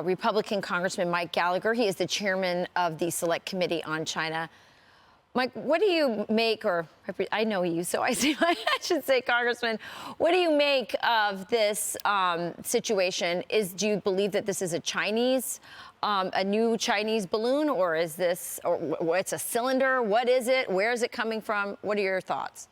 Republican Congressman Mike Gallagher. He is the chairman of the Select Committee on China. Mike, what do you make, or I know you, so I should say, Congressman, what do you make of this situation? Do you believe that this is a new Chinese balloon, or is this, or it's a cylinder? What is it? Where is it coming from? What are your thoughts?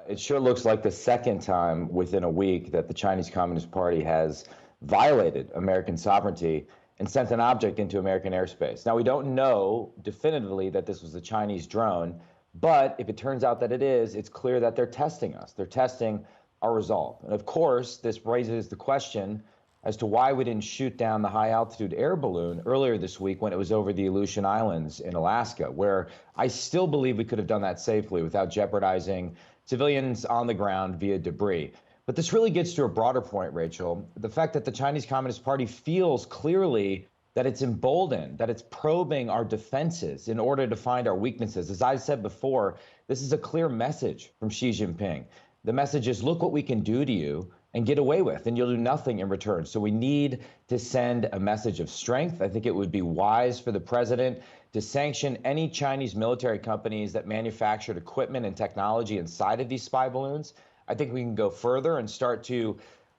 It sure looks like the second time within a week that the Chinese Communist Party has violated American sovereignty and sent an object into American airspace. Now, we don't know definitively that this was a Chinese drone, but if it turns out that it is, it's clear that they're testing us. They're testing our resolve. And of course, this raises the question as to why we didn't shoot down the high-altitude air balloon earlier this week when it was over the Aleutian Islands in Alaska, where I still believe we could have done that safely without jeopardizing civilians on the ground via debris. But this really gets to a broader point, Rachel. The fact that the Chinese Communist Party feels clearly that it's emboldened, that it's probing our defenses in order to find our weaknesses. As I've said before, this is a clear message from Xi Jinping. The message is, look what we can do to you and get away with, and you'll do nothing in return. So we need to send a message of strength. I think it would be wise for the president to sanction any Chinese military companies that manufactured equipment and technology inside of these spy balloons. I think we can go further and start to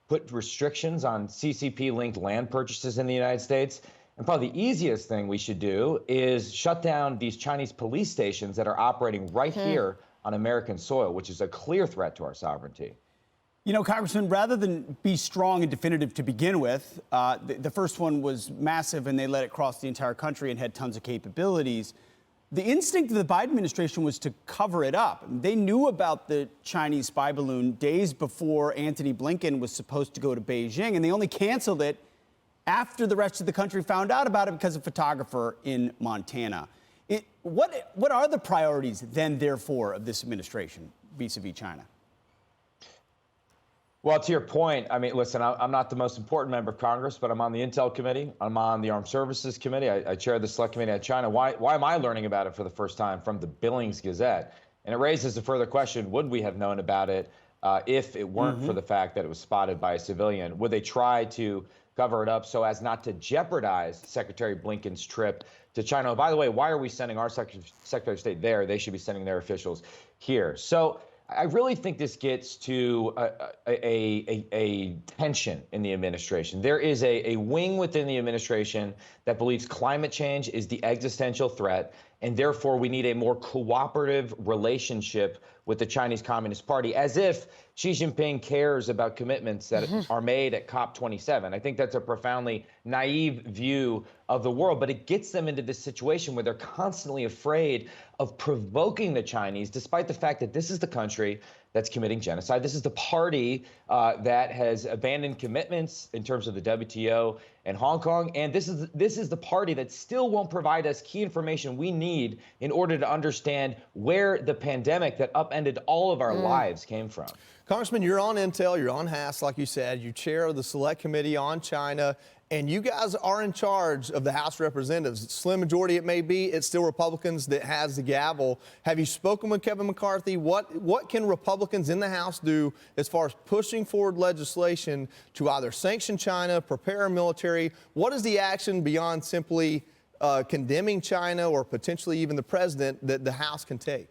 put restrictions on CCP-linked land purchases in the United States. And probably the easiest thing we should do is shut down these Chinese police stations that are operating right here on American soil, which is a clear threat to our sovereignty. You know, Congressman, rather than be strong and definitive to begin with, the first one was massive and they let it cross the entire country and had tons of capabilities. The instinct of the Biden administration was to cover it up. They knew about the Chinese spy balloon days before Antony Blinken was supposed to go to Beijing, and they only canceled it after the rest of the country found out about it because of a photographer in Montana. What are the priorities then, therefore, of this administration vis-a-vis China? Well, to your point, I mean, listen, I'm not the most important member of Congress, but I'm on the Intel Committee. I'm on the Armed Services Committee. I chair the Select Committee on China. Why am I learning about it for the first time from the Billings Gazette? And it raises a further question, would we have known about it if it weren't for the fact that it was spotted by a civilian? Would they try to cover it up so as not to jeopardize Secretary Blinken's trip to China? By the way, why are we sending our Secretary of State there? They should be sending their officials here. So I really think this gets to a tension in the administration. There is a wing within the administration that believes climate change is the existential threat, and therefore we need a more cooperative relationship with the Chinese Communist Party, as if Xi Jinping cares about commitments that are made at COP27. I think that's a profoundly naive view of the world, but it gets them into this situation where they're constantly afraid of provoking the Chinese, despite the fact that this is the country that's committing genocide. This is the party that has abandoned commitments in terms of the WTO and Hong Kong. And this is the party that still won't provide us key information we need in order to understand where the pandemic that upended all of our lives came from. Congressman, you're on Intel, you're on HASS, like you said, you chair the Select Committee on China, and you guys are in charge of the House of Representatives. Slim majority it may be, it's still Republicans that has the gavel. Have you spoken with Kevin McCarthy? What can Republicans in the House do as far as pushing forward legislation to either sanction China, prepare our military? What is the action beyond simply condemning China or potentially even the president that the House can take?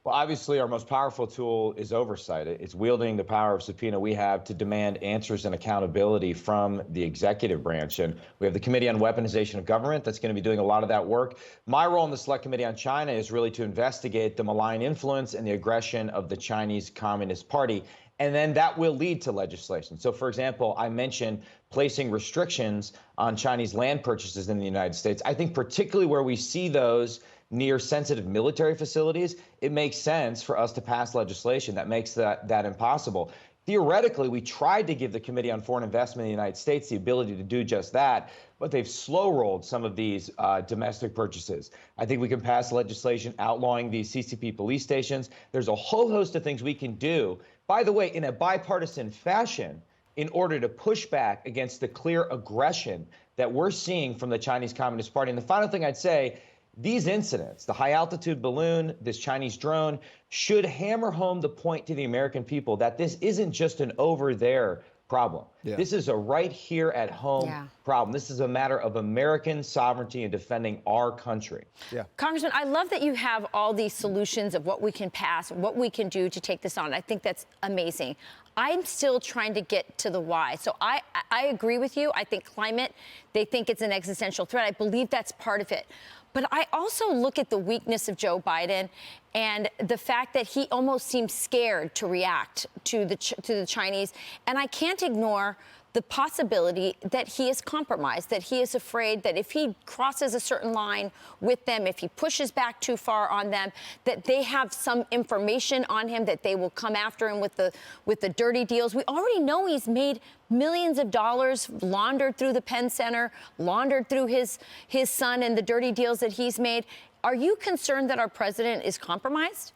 Well, obviously, our most powerful tool is oversight. It's wielding the power of subpoena we have to demand answers and accountability from the executive branch. And we have the Committee on Weaponization of Government that's going to be doing a lot of that work. My role in the Select Committee on China is really to investigate the malign influence and the aggression of the Chinese Communist Party. And then that will lead to legislation. So, for example, I mentioned placing restrictions on Chinese land purchases in the United States. I think particularly where we see those near sensitive military facilities, it makes sense for us to pass legislation that makes that impossible. Theoretically, we tried to give the Committee on Foreign Investment in the United States the ability to do just that, but they've slow-rolled some of these domestic purchases. I think we can pass legislation outlawing these CCP police stations. There's a whole host of things we can do, by the way, in a bipartisan fashion, in order to push back against the clear aggression that we're seeing from the Chinese Communist Party. And the final thing I'd say these incidents, the high-altitude balloon, this Chinese drone, should hammer home the point to the American people that this isn't just an over-there problem. Yeah. This is a right here at home problem. This is a matter of American sovereignty and defending our country. Yeah. Congressman, I love that you have all these solutions of what we can pass, what we can do to take this on. I think that's amazing. I'm still trying to get to the why. So I agree with you. I think climate, they think it's an existential threat. I believe that's part of it. But I also look at the weakness of Joe Biden and the fact that he almost seems scared to react to the Chinese. And I can't ignore the possibility that he is compromised, that he is afraid that if he crosses a certain line with them, if he pushes back too far on them, that they have some information on him, that they will come after him with the dirty deals. We already know he's made millions of dollars laundered through the Penn Center, laundered through his son and the dirty deals that he's made. Are you concerned that our president is compromised?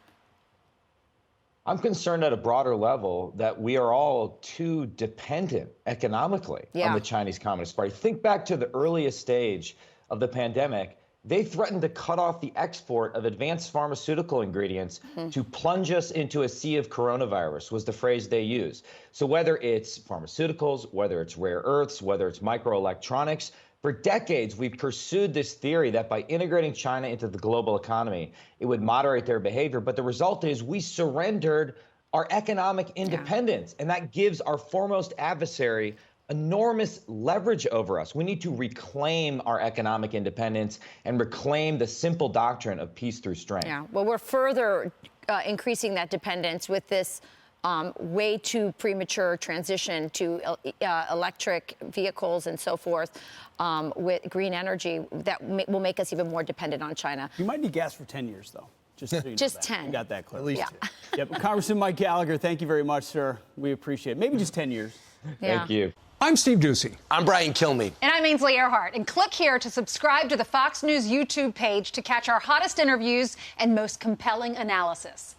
I'm concerned at a broader level that we are all too dependent economically on the Chinese Communist Party. Think back to the earliest stage of the pandemic. They threatened to cut off the export of advanced pharmaceutical ingredients to plunge us into a sea of coronavirus, was the phrase they used. So whether it's pharmaceuticals, whether it's rare earths, whether it's microelectronics, for decades, we've pursued this theory that by integrating China into the global economy, it would moderate their behavior. But the result is we surrendered our economic independence, and that gives our foremost adversary enormous leverage over us. We need to reclaim our economic independence and reclaim the simple doctrine of peace through strength. Yeah, well, we're further increasing that dependence with this way too premature transition to electric vehicles and so forth with green energy that will make us even more dependent on China. You might need gas for 10 years, though. Just, so you know Just that. 10. You got that clear. At least Yeah. Yep. Congressman Mike Gallagher, thank you very much, sir. We appreciate it. Maybe just 10 years. Thank you. I'm Steve Ducey. I'm Brian Kilmeade. And I'm Ainsley Earhart. And click here to subscribe to the Fox News YouTube page to catch our hottest interviews and most compelling analysis.